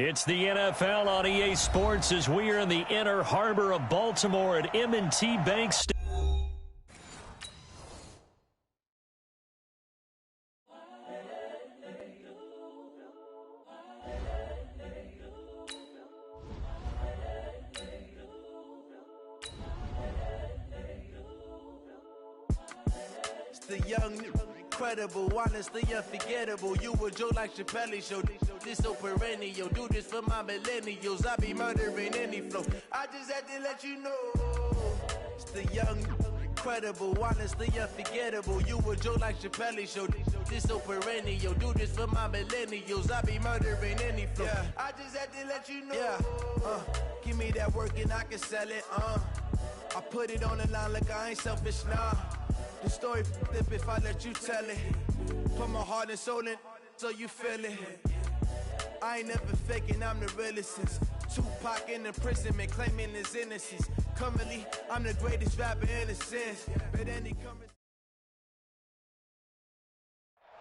It's the NFL on EA Sports as we are in the inner harbor of Baltimore at M&T Bank Stadium. The young, incredible, honestly unforgettable. You a joke like Chappelle Show. This so perennial. Do this for my millennials. I be murdering any flow. I just had to let you know. It's the young, incredible, honestly unforgettable. You a joke like Chappelle Show. This so perennial. Do this for my millennials. I be murdering any flow. Yeah. I just had to let you know. Yeah. Give me that work and I can sell it. I put it on the line like I ain't selfish, nah. The story flip if I let you tell it. Put my heart and soul in so you feel it. I ain't never faking, I'm the realest since Tupac in imprisonment, claiming his innocence. Currently, I'm the greatest rapper in a sense. But any coming.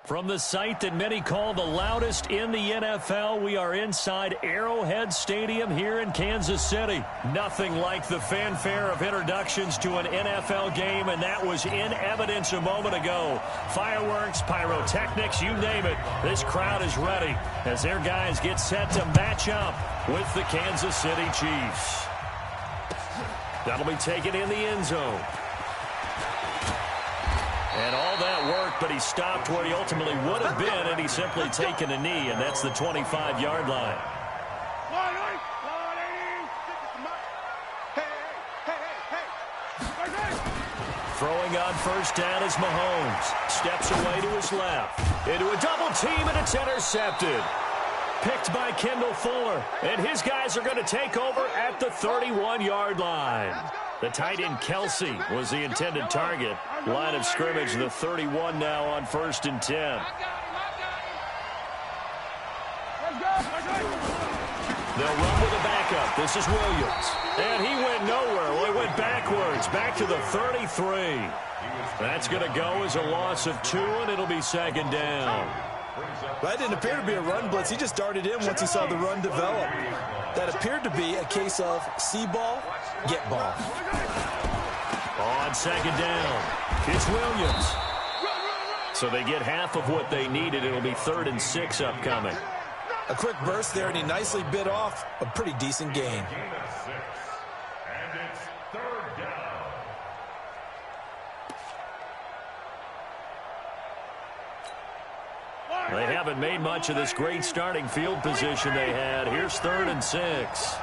From the site that many call the loudest in the NFL, we are inside Arrowhead Stadium here in Kansas City. Nothing like the fanfare of introductions to an NFL game, and that was in evidence a moment ago. Fireworks, pyrotechnics, you name it. This crowd is ready as their guys get set to match up with the Kansas City Chiefs. That'll be taken in the end zone. And all that worked, but he stopped where he ultimately would have been, and he's simply taken a knee, and that's the 25-yard line. Throwing on first down is Mahomes. Steps away to his left. Into a double team, and it's intercepted. Picked by Kendall Fuller, and his guys are going to take over at the 31-yard line. The tight end Kelsey was the intended target. Line of scrimmage, the 31 now on 1st and 10. They'll run with a backup. This is Williams. And he went nowhere. Well, he went backwards, back to the 33. That's going to go as a loss of 2, and it'll be 2nd down. That didn't appear to be a run blitz. He just darted in once he saw the run develop. That appeared to be a case of see ball, get ball. On 2nd down, it's Williams. So they get half of what they needed. It'll be 3rd and 6 upcoming. A quick burst there, and he nicely bit off a pretty decent gain. They haven't made much of this great starting field position they had. Here's 3rd and 6.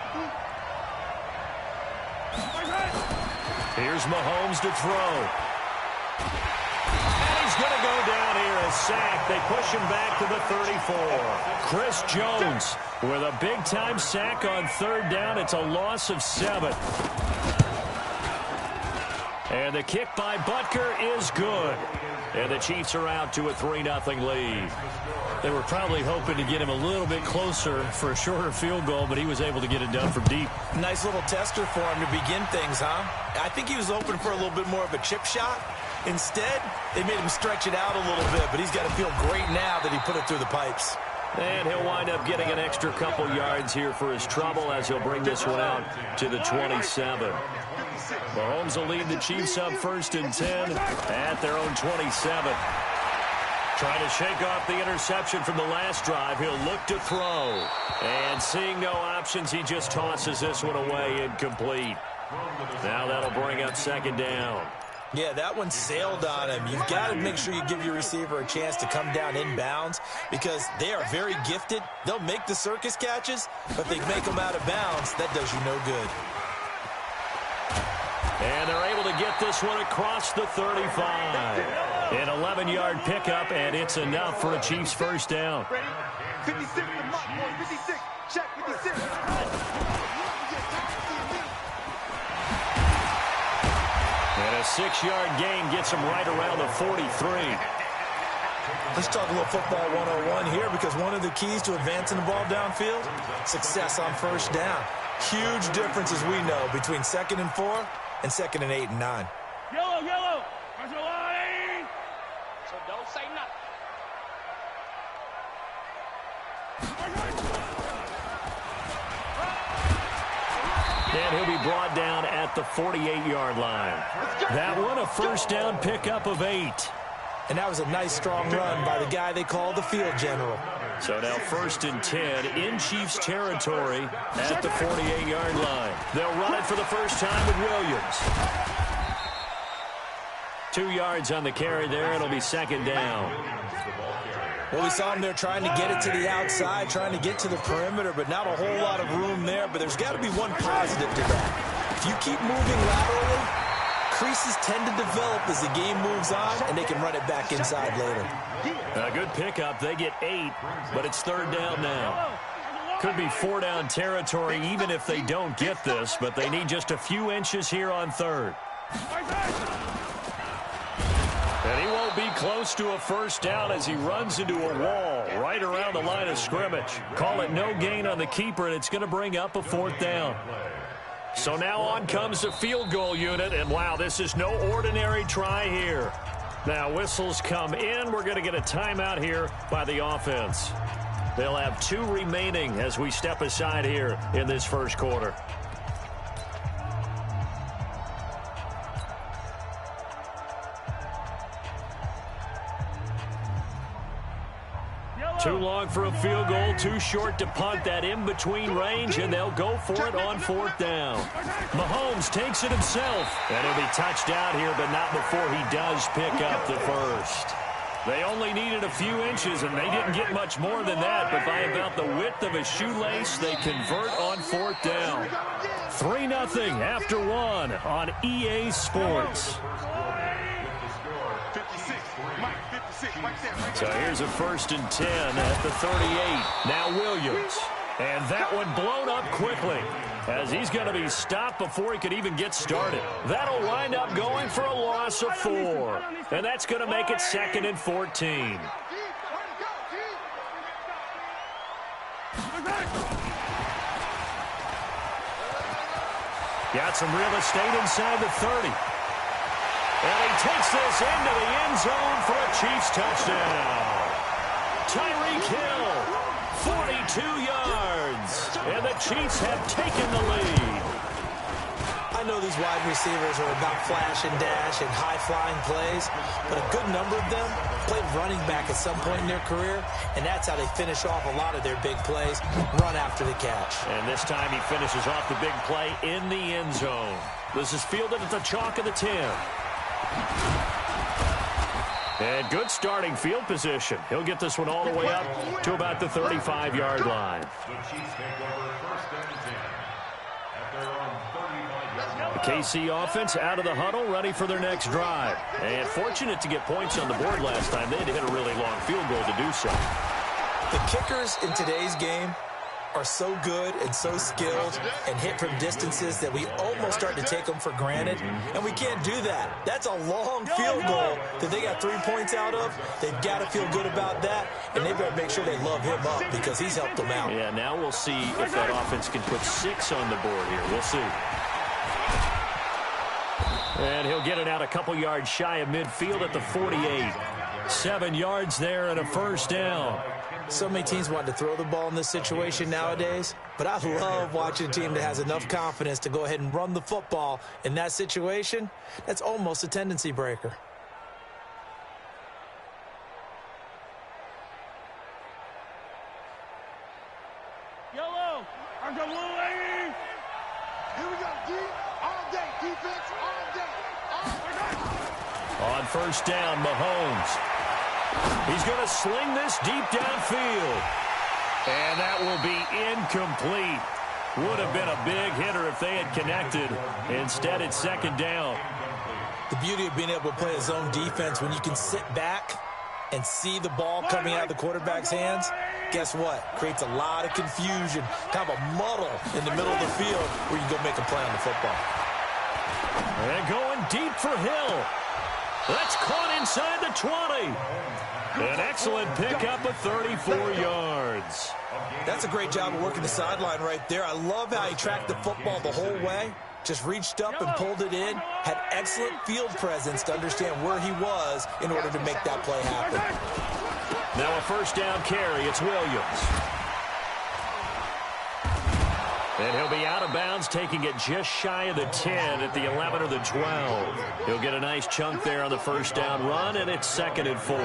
Here's Mahomes to throw. And he's going to go down here, a sack. They push him back to the 34. Chris Jones with a big-time sack on 3rd down. It's a loss of 7. And the kick by Butker is good. And the Chiefs are out to a 3-0 lead. They were probably hoping to get him a little bit closer for a shorter field goal, but he was able to get it done from deep. Nice little tester for him to begin things, huh? I think he was open for a little bit more of a chip shot. Instead, they made him stretch it out a little bit, but he's got to feel great now that he put it through the pipes. And he'll wind up getting an extra couple yards here for his trouble as he'll bring this one out to the 27. Mahomes will lead the Chiefs up 1st and 10 at their own 27. Trying to shake off the interception from the last drive. He'll look to throw. And seeing no options, he just tosses this one away incomplete. Now that'll bring up 2nd down. Yeah, that one sailed on him. You've got to make sure you give your receiver a chance to come down inbounds because they are very gifted. They'll make the circus catches, but they make them out of bounds. That does you no good. And they're able to get this one across the 35. An 11-yard pickup, and it's enough for a Chiefs first down. 56, 56, check 56. And a 6-yard gain gets him right around the 43. Let's talk a little football 101 here because one of the keys to advancing the ball downfield, success on 1st down. Huge difference, as we know, between 2nd and 4 and 2nd and 8 and 9. Yellow, yellow. Pressure line. So don't say nothing. And he'll be brought down at the 48-yard line. That one, a first down pickup of 8. And that was a nice, strong run by the guy they call the field general. So now 1st and 10 in Chiefs territory at the 48-yard line. They'll run it for the first time with Williams. 2 yards on the carry there. It'll be 2nd down. Well, we saw him there trying to get it to the outside, trying to get to the perimeter, but not a whole lot of room there. But there's got to be one positive to that. If you keep moving laterally, creases tend to develop as the game moves on, and they can run it back inside later. A good pickup. They get 8, but it's 3rd down now. Could be 4-down territory even if they don't get this, but they need just a few inches here on 3rd. And he won't be close to a first down as he runs into a wall right around the line of scrimmage. Call it no gain on the keeper, and it's going to bring up a 4th down. So now on comes the field goal unit, and wow, this is no ordinary try here. Now whistles come in. We're going to get a timeout here by the offense. They'll have 2 remaining as we step aside here in this first quarter. Too long for a field goal, too short to punt that in-between range, and they'll go for it on 4th down. Mahomes takes it himself, and he'll be touched out here, but not before he does pick up the first. They only needed a few inches, and they didn't get much more than that, but by about the width of a shoelace, they convert on 4th down. 3-0 after 1 on EA Sports. So here's a 1st and 10 at the 38. Now Williams. And that one blown up quickly as he's going to be stopped before he could even get started. That'll wind up going for a loss of 4. And that's going to make it 2nd and 14. Got some real estate inside the 30. And he takes this into the end zone for a Chiefs touchdown. Tyreek Hill, 42 yards. And the Chiefs have taken the lead. I know these wide receivers are about flash and dash and high-flying plays, but a good number of them played running back at some point in their career, and that's how they finish off a lot of their big plays, run after the catch. And this time he finishes off the big play in the end zone. This is fielded at the chalk of the 10. And good starting field position. He'll get this one all the way up to about the 35-yard line. The KC offense out of the huddle, ready for their next drive. And fortunate to get points on the board last time. They had to hit a really long field goal to do so. The kickers in today's game are so good and so skilled and hit from distances that we almost start to take them for granted, and we can't do that. That's a long field goal that they got 3 points out of. They've got to feel good about that, and they better make sure they love him up because he's helped them out. Yeah, now we'll see if that offense can put 6 on the board here. We'll see. And he'll get it out a couple yards shy of midfield at the 48. 7 yards there and a first down. So many teams want to throw the ball in this situation nowadays, but I love watching a team that has enough confidence to go ahead and run the football in that situation. That's almost a tendency breaker. Yellow, I got little lady. Here we go, D. All day, defense, all day. On first down, Mahomes. He's going to sling this deep downfield. And that will be incomplete. Would have been a big hitter if they had connected. Instead, it's 2nd down. The beauty of being able to play a zone defense when you can sit back and see the ball coming out of the quarterback's hands, guess what? Creates a lot of confusion, kind of a muddle in the middle of the field where you go make a play on the football. And going deep for Hill. That's caught inside the 20. An excellent pickup of 34 yards. That's a great job of working the sideline right there. I love how he tracked the football the whole way. Just reached up and pulled it in. Had excellent field presence to understand where he was in order to make that play happen. Now a first down carry. It's Williams. And he'll be out of bounds, taking it just shy of the 10 at the 11 or the 12. He'll get a nice chunk there on the first down run, and it's 2nd and 4.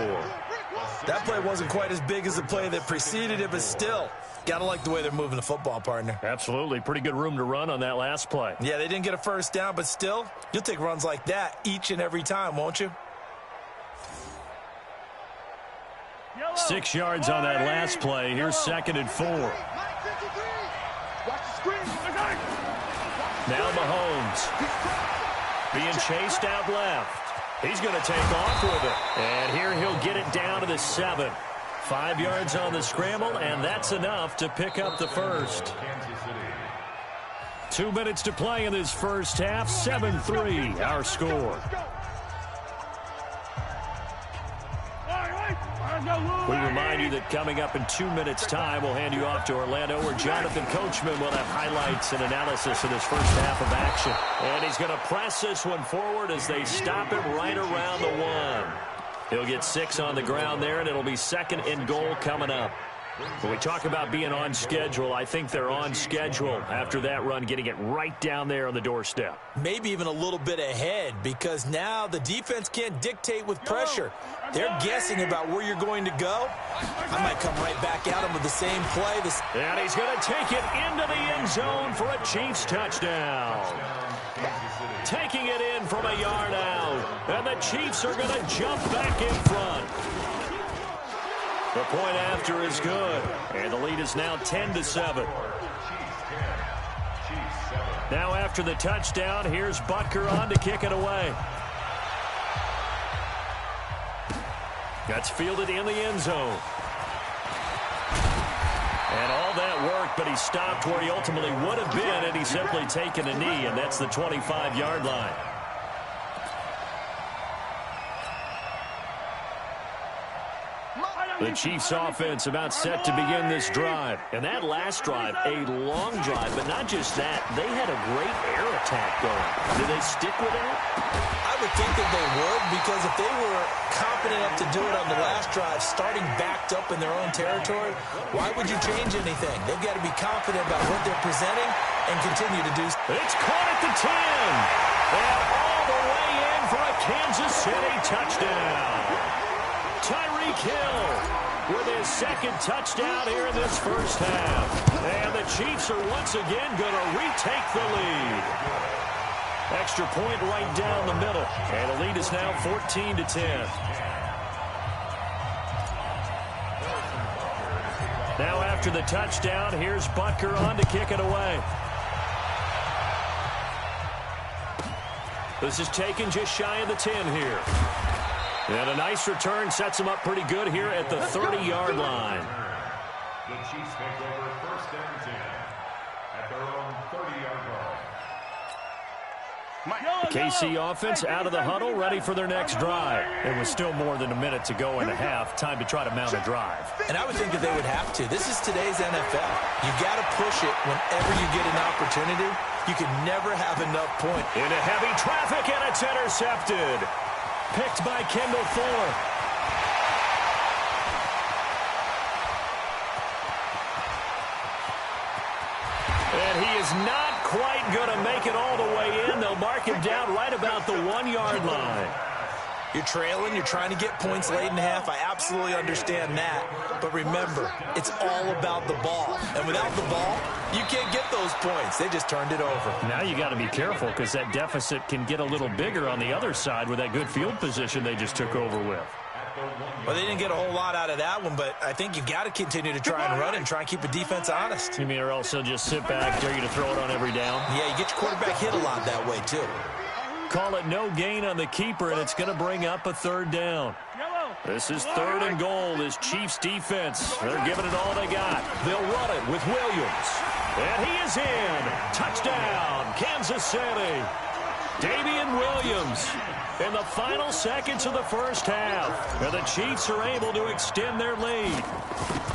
That play wasn't quite as big as the play that preceded it, but still, gotta like the way they're moving the football, partner. Absolutely. Pretty good room to run on that last play. Yeah, they didn't get a first down, but still, you'll take runs like that each and every time, won't you? 6 yards on that last play. Here's 2nd and 4. Now Mahomes being chased out left. He's going to take off with it. And here he'll get it down to the 7. 5 yards on the scramble, and that's enough to pick up the first. 2 minutes to play in this first half. 7-3 our score. We remind you that coming up in 2 minutes' time, we'll hand you off to Orlando, where Jonathan Coachman will have highlights and analysis of this first half of action. And he's going to press this one forward as they stop him right around the 1. He'll get 6 on the ground there, and it'll be 2nd and goal coming up. When we talk about being on schedule, I think they're on schedule after that run, getting it right down there on the doorstep. Maybe even a little bit ahead, because now the defense can't dictate with pressure. They're guessing about where you're going to go. I might come right back at him with the same play. And he's going to take it into the end zone for a Chiefs touchdown. Taking it in from a yard out. And the Chiefs are going to jump back in front. The point after is good. And the lead is now 10-7. Now after the touchdown, here's Butker on to kick it away. That's fielded in the end zone. And all that work, but he stopped where he ultimately would have been, and he's simply taken a knee, and that's the 25-yard line. The Chiefs offense about set to begin this drive. And that last drive, a long drive, but not just that. They had a great air attack going. Did they stick with that? I would think that they would, because if they were confident enough to do it on the last drive, starting backed up in their own territory, why would you change anything? They've got to be confident about what they're presenting and continue to do so. It's caught at the 10. And all the way in for a Kansas City touchdown. Tyreek Hill with his 2nd touchdown here in this first half. And the Chiefs are once again going to retake the lead. Extra point right down the middle. And the lead is now 14-10. Now after the touchdown, here's Butker on to kick it away. This is taken just shy of the 10 here. And a nice return sets him up pretty good here at the 30-yard line. The Chiefs take over 1st and 10 at their own 30-yard line. KC offense out of the huddle, ready for their next drive. It was still more than a minute to go in the half. Time to try to mount a drive. And I would think that they would have to. This is today's NFL. You got to push it whenever you get an opportunity. You can never have enough points. Into heavy traffic, and it's intercepted. Picked by Kendall Fuller. And he is not quite going to make it all the way in. They'll mark him down right about the 1-yard line. You're trailing. You're trying to get points late in the half. I absolutely understand that. But remember, it's all about the ball. And without the ball, you can't get those points. They just turned it over. Now you got to be careful, because that deficit can get a little bigger on the other side with that good field position they just took over with. Well, they didn't get a whole lot out of that one, but I think you've got to continue to try and run and try and keep the defense honest. You mean, or else they'll just sit back, dare you to throw it on every down? Yeah, you get your quarterback hit a lot that way, too. Call it no gain on the keeper, and it's going to bring up a 3rd down. This is 3rd and goal. This Chiefs defense, they're giving it all they got. They'll run it with Williams. And he is in. Touchdown, Kansas City. Damian Williams in the final seconds of the first half. And the Chiefs are able to extend their lead.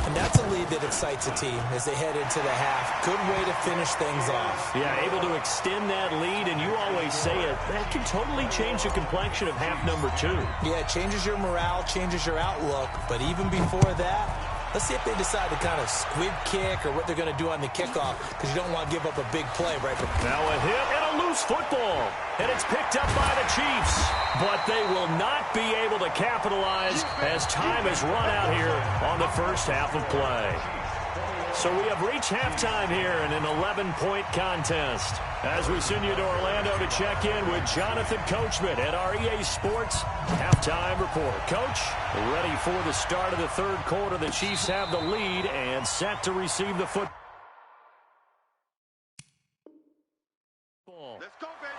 And that's a lead that excites a team as they head into the half. Good way to finish things off. Yeah, able to extend that lead, and you always say it, that can totally change the complexion of half number 2. Yeah, it changes your morale, changes your outlook, but even before that, Let's see if they decide to kind of squib kick or what they're going to do on the kickoff, because you don't want to give up a big play right before. Now a hit and a loose football. And it's picked up by the Chiefs. But they will not be able to capitalize as time has run out here on the first half of play. So we have reached halftime here in an 11-point contest. As we send you to Orlando to check in with Jonathan Coachman at our EA Sports Halftime Report. Coach, ready for the start of the third quarter. The Chiefs have the lead and set to receive the football. Let's go, baby.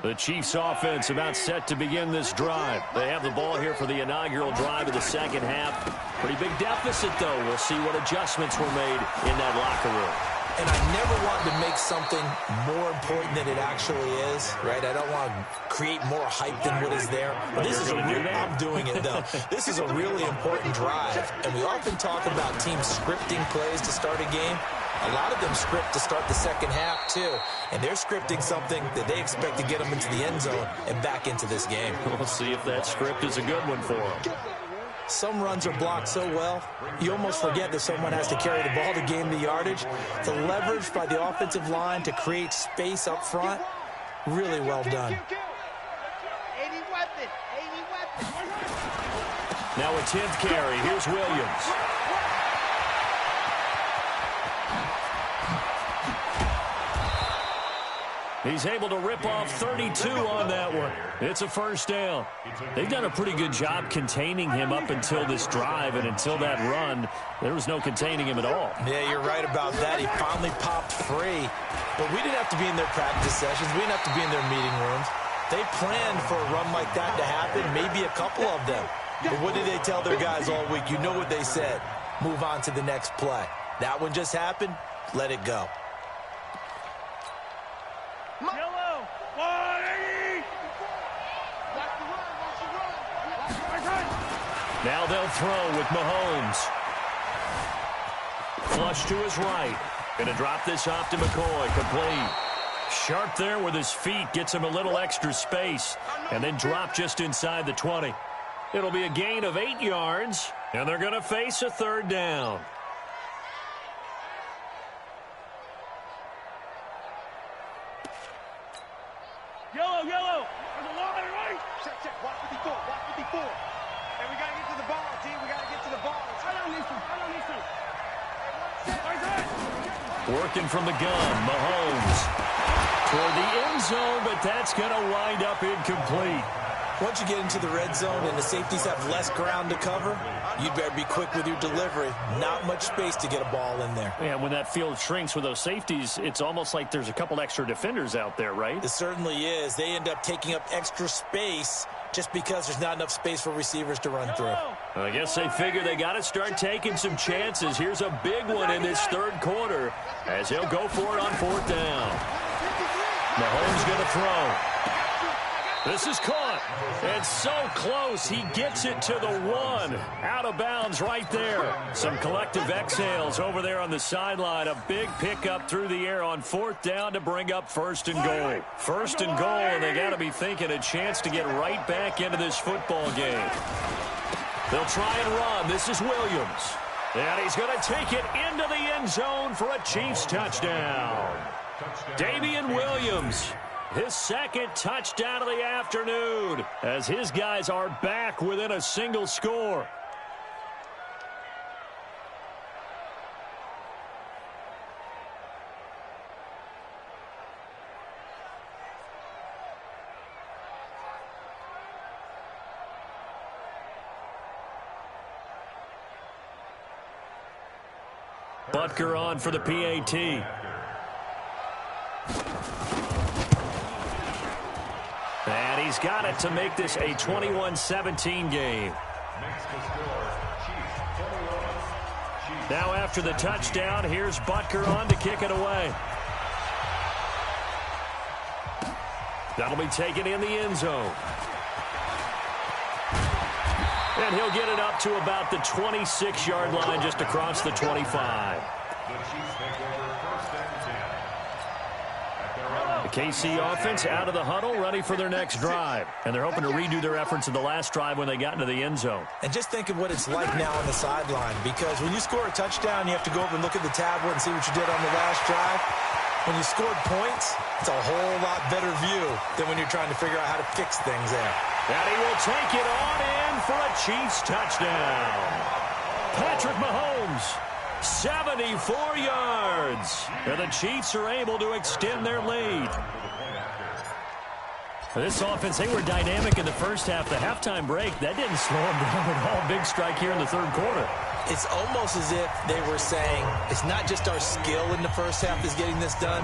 The Chiefs offense about set to begin this drive. They have the ball here for the inaugural drive of the second half. Pretty big deficit, though. We'll see what adjustments were made in that locker room. And I never want to make something more important than it actually is, right? I don't want to create more hype than what is there. But this is I'm doing it, though. This is a really important drive. And we often talk about teams scripting plays to start a game. A lot of them script to start the second half, too. And they're scripting something that they expect to get them into the end zone and back into this game. We'll see if that script is a good one for them. Some runs are blocked so well, you almost forget that someone has to carry the ball to gain the yardage. The leverage by the offensive line to create space up front, really well done. Now a 10th carry. Here's Williams. He's able to rip off 32 on that one. It's a first down. They've done a pretty good job containing him up until this drive, and until that run, there was no containing him at all. Yeah, you're right about that. He finally popped free. But we didn't have to be in their practice sessions. We didn't have to be in their meeting rooms. They planned for a run like that to happen, maybe a couple of them. But what did they tell their guys all week? You know what they said. Move on to the next play. That one just happened. Let it go. Now they'll throw with Mahomes. Flush to his right. Going to drop this off to McCoy. Complete. Sharp there with his feet. Gets him a little extra space. And then drop just inside the 20. It'll be a gain of 8 yards. And they're going to face a third down. Yellow. There's a line right. Check. Watch 54. And we got to get to the ball, team. We got to get to the ball. I don't need to. Working from the gun. Mahomes. Toward the end zone, but that's going to wind up incomplete. Once you get into the red zone and the safeties have less ground to cover, you'd better be quick with your delivery. Not much space to get a ball in there. Yeah, when that field shrinks with those safeties, it's almost like there's a couple extra defenders out there, right? It certainly is. They end up taking up extra space just because there's not enough space for receivers to run through. I guess they figure they got to start taking some chances. Here's a big one in this third quarter as he'll go for it on fourth down. Mahomes going to throw. This is caught. And so close. He gets it to the 1. Out of bounds right there. Some collective exhales over there on the sideline. A big pickup through the air on fourth down to bring up first and goal. First and goal, and they got to be thinking a chance to get right back into this football game. They'll try and run. This is Williams. And he's going to take it into the end zone for a Chiefs touchdown. Damian Williams. His second touchdown of the afternoon as his guys are back within a single score. Butker on for the PAT. And he's got it to make this a 21-17 game. Now after the touchdown, here's Butker on to kick it away. That'll be taken in the end zone. And he'll get it up to about the 26-yard line just across the 25. The Chiefs take over 1st and 10. The KC offense out of the huddle, ready for their next drive. And they're hoping to redo their efforts in the last drive when they got into the end zone. And just think of what it's like now on the sideline, because when you score a touchdown, you have to go over and look at the tablet and see what you did on the last drive. When you scored points, it's a whole lot better view than when you're trying to figure out how to fix things there. And he will take it on in for a Chiefs touchdown. Patrick Mahomes, 74 yards. And the Chiefs are able to extend their lead. This offense, they were dynamic in the first half. The halftime break, that didn't slow them down at all. Big strike here in the third quarter. It's almost as if they were saying, it's not just our skill in the first half that's getting this done,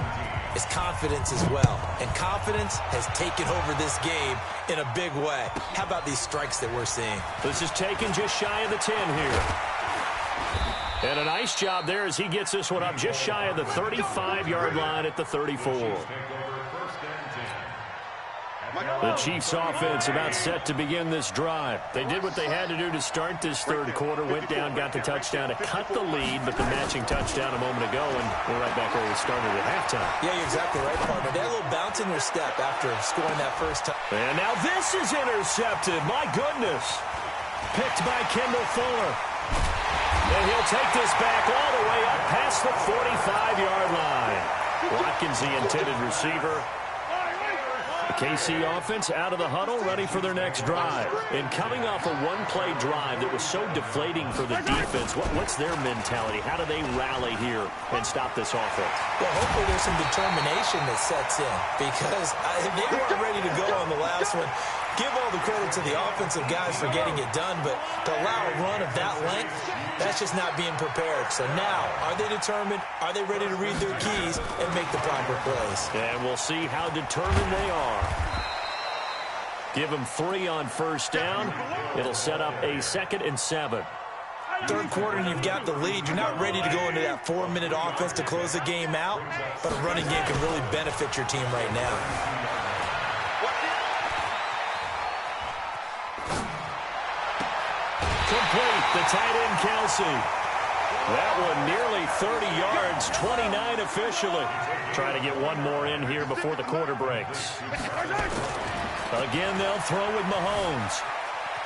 it's confidence as well. And confidence has taken over this game in a big way. How about these strikes that we're seeing? This is taken just shy of the 10 here. And a nice job there as he gets this one up just shy of the 35-yard line at the 34. The Chiefs offense about set to begin this drive. They did what they had to do to start this third quarter, went down, got the touchdown to cut the lead, but the matching touchdown a moment ago, and we're right back where we started at halftime. Yeah, you're exactly right, partner. They had a little bounce in their step after scoring that first time. And now this is intercepted. My goodness. Picked by Kendall Fuller. And he'll take this back all the way up past the 45-yard line. Watkins, the intended receiver. The KC offense out of the huddle, ready for their next drive. And coming off a one-play drive that was so deflating for the defense, what's their mentality? How do they rally here and stop this offense? Well, hopefully there's some determination that sets in, because they weren't ready to go on the last one. Give all the credit to the offensive guys for getting it done, but to allow a run of that length, that's just not being prepared. So now, are they determined? Are they ready to read their keys and make the proper plays? And we'll see how determined they are. Give them 3 on first down. It'll set up a 2nd and 7. Third quarter and you've got the lead. You're not ready to go into that 4-minute offense to close the game out, but a running game can really benefit your team right now. Complete, the tight end, Kelsey. That one nearly 30 yards, 29 officially. Try to get one more in here before the quarter breaks. Again, they'll throw with Mahomes.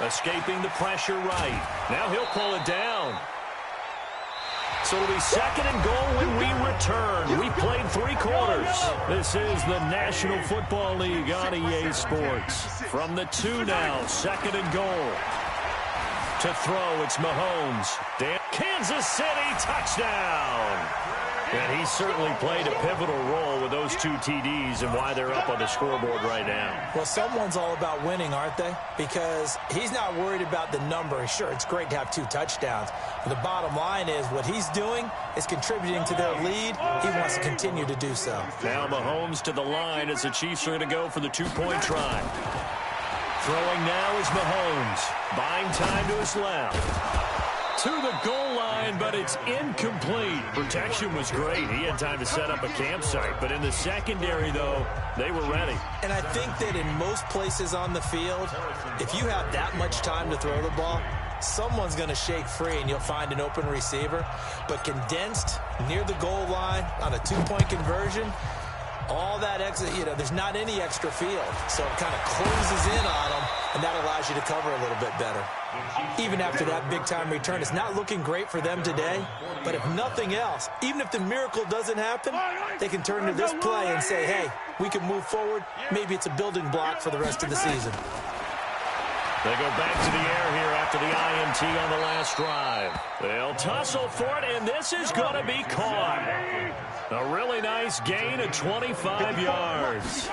Escaping the pressure right. Now he'll pull it down. So it'll be 2nd and goal when we return. We played 3 quarters. This is the National Football League on EA Sports. From the 2 now, 2nd and goal. To throw, it's Mahomes. Kansas City, touchdown! And he certainly played a pivotal role with those 2 TDs and why they're up on the scoreboard right now. Well, someone's all about winning, aren't they? Because he's not worried about the number. Sure, it's great to have 2 touchdowns. But the bottom line is what he's doing is contributing to their lead. He wants to continue to do so. Now Mahomes to the line as the Chiefs are going to go for the 2-point try. Throwing now is Mahomes. Buying time to his left. To the goal line, but it's incomplete. Protection was great. He had time to set up a campsite. But in the secondary, though, they were ready. And I think that in most places on the field, if you have that much time to throw the ball, someone's going to shake free and you'll find an open receiver. But condensed near the goal line on a 2-point conversion, all that extra, there's not any extra field. So it kind of closes in on them, and that allows you to cover a little bit better. Even after that big-time return, it's not looking great for them today. But if nothing else, even if the miracle doesn't happen, they can turn to this play and say, hey, we can move forward. Maybe it's a building block for the rest of the season. They go back to the air here after the INT on the last drive. They'll tussle for it, and this is going to be caught. A really nice gain of 25 yards.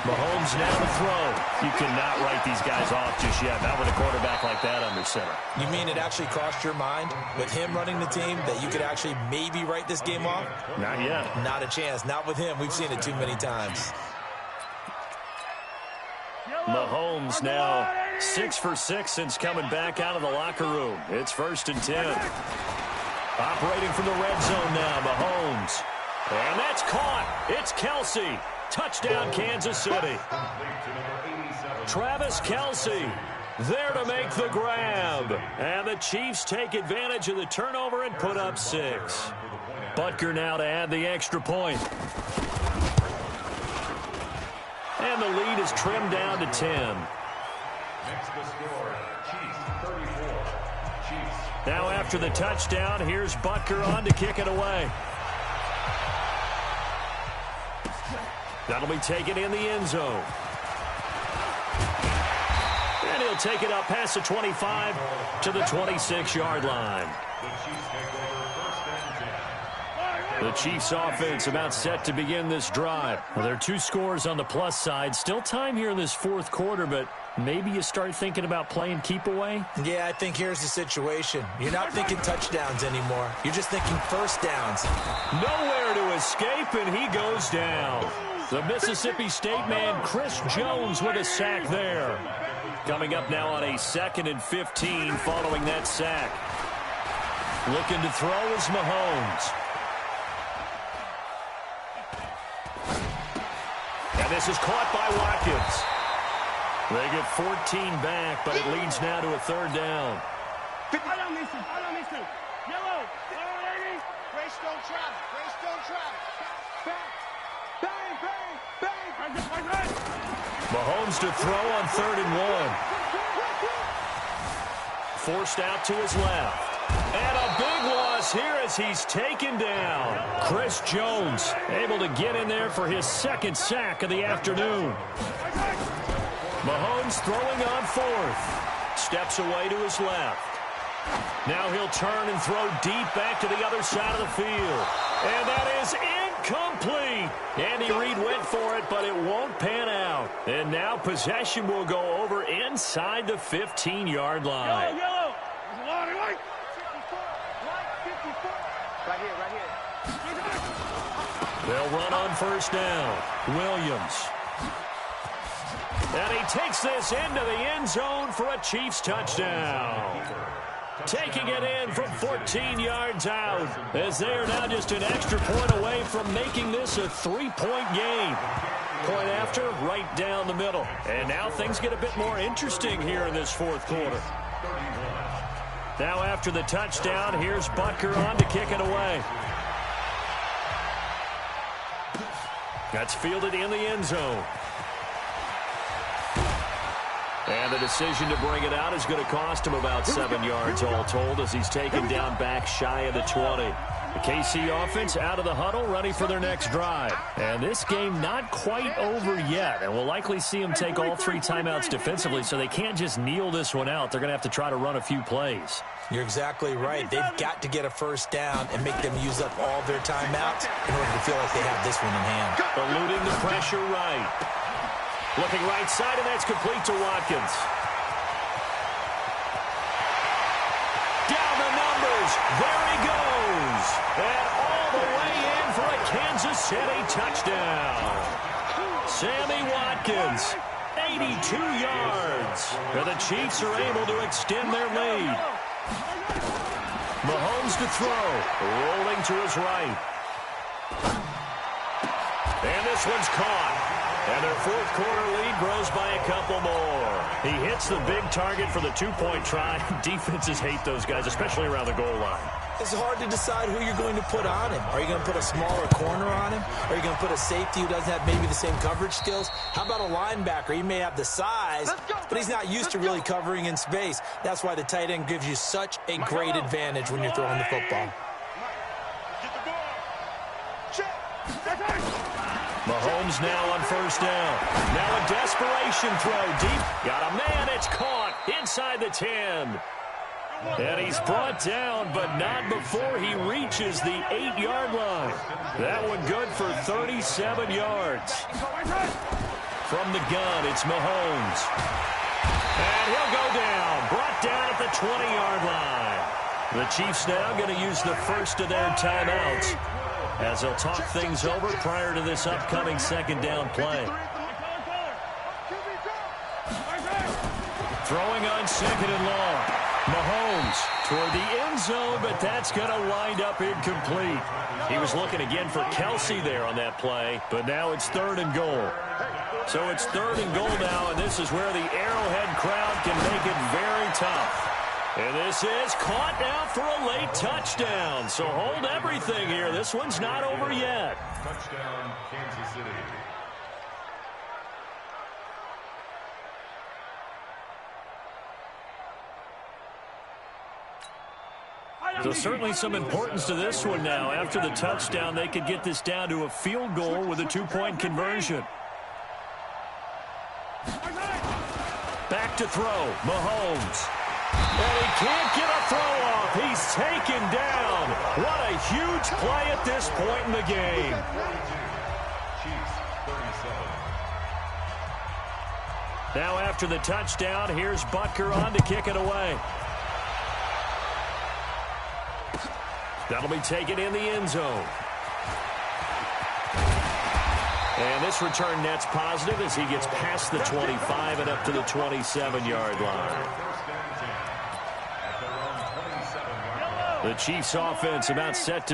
Mahomes now to throw. You cannot write these guys off just yet. Not with a quarterback like that under center. You mean it actually crossed your mind with him running the team that you could actually maybe write this game off? Not yet. Not a chance. Not with him. We've seen it too many times. Mahomes now 6 for 6 since coming back out of the locker room. It's 1st and 10. Operating from the red zone now, Mahomes. And that's caught. It's Kelsey. Touchdown, Kansas City. Travis Kelsey. there to make the grab. And the Chiefs take advantage of the turnover and put up 6. Butker now to add the extra point. And the lead is trimmed down to 10. Next the score, Chiefs 34. Chiefs. Now after the touchdown, here's Butker on to kick it away. That'll be taken in the end zone. And he'll take it up past the 25 to the 26-yard line. The Chiefs offense about set to begin this drive. Well, there are 2 scores on the plus side. Still time here in this fourth quarter, but maybe you start thinking about playing keep away? Yeah, I think here's the situation. You're not thinking touchdowns anymore. You're just thinking first downs. Nowhere to escape, and he goes down. The Mississippi State man, Chris Jones, with a sack there. Coming up now on a 2nd and 15 following that sack. Looking to throw is Mahomes. And this is caught by Watkins. They get 14 back, but it leads now to a 3rd down. Yellow. Greystone travel. Bang, bang, bang. Mahomes to throw on 3rd and 1. Forced out to his left. And a big loss here as he's taken down. Chris Jones able to get in there for his 2nd sack of the afternoon. Mahomes throwing on 4th. Steps away to his left. Now he'll turn and throw deep back to the other side of the field. And that is incomplete. Andy Reid went for it, but it won't pan out. And now possession will go over inside the 15-yard line. Yellow. Right here. They'll run on 1st down. Williams. And he takes this into the end zone for a Chiefs touchdown. Taking it in from 14 yards out, as they are now just an extra point away from making this a 3-point game. Point after, right down the middle. And now things get a bit more interesting here in this fourth quarter. Now after the touchdown, here's Butker on to kick it away. That's fielded in the end zone. And the decision to bring it out is going to cost him about 7 yards all told as he's taken down back shy of the 20. The KC offense out of the huddle, ready for their next drive. And this game not quite over yet. And we'll likely see them take all 3 timeouts defensively, so they can't just kneel this one out. They're going to have to try to run a few plays. You're exactly right. They've got to get a first down and make them use up all their timeouts in order to feel like they have this one in hand. Eluding the pressure right. Looking right side, and that's complete to Watkins. Down the numbers. There he goes. And all the way in for a Kansas City touchdown. Sammy Watkins, 82 yards. And the Chiefs are able to extend their lead. Mahomes to throw. Rolling to his right. And this one's caught. And their fourth quarter lead grows by a couple more. He hits the big target for the 2-point try. Defenses hate those guys, especially around the goal line. It's hard to decide who you're going to put on him. Are you going to put a smaller corner on him? Are you going to put a safety who doesn't have maybe the same coverage skills? How about a linebacker? He may have the size, but he's not used to really covering in space. That's why the tight end gives you such a great advantage when you're throwing the football. Mahomes now on first down. Now a desperation throw deep. Got a man. It's caught inside the 10. And he's brought down, but not before he reaches the 8-yard line. That one good for 37 yards. From the gun, it's Mahomes. And he'll go down. Brought down at the 20-yard line. The Chiefs now going to use the first of their timeouts as they'll talk things over prior to this upcoming second down play. Throwing on second and long. Mahomes toward the end zone, but that's going to wind up incomplete. He was looking again for Kelsey there on that play, but now it's third and goal. So it's 3rd and goal now, and this is where the Arrowhead crowd can make it very tough. And this is caught now for a late touchdown. So hold everything here. This one's not over yet. Touchdown, Kansas City. So certainly some importance to this one now. After the touchdown, they could get this down to a field goal with a 2-point conversion. Back to throw, Mahomes. And he can't get a throw off. He's taken down. What a huge play at this point in the game. Chiefs, 37. Now after the touchdown, here's Butker on to kick it away. That'll be taken in the end zone. And this return net's positive as he gets past the 25 and up to the 27-yard line. The Chiefs offense about set to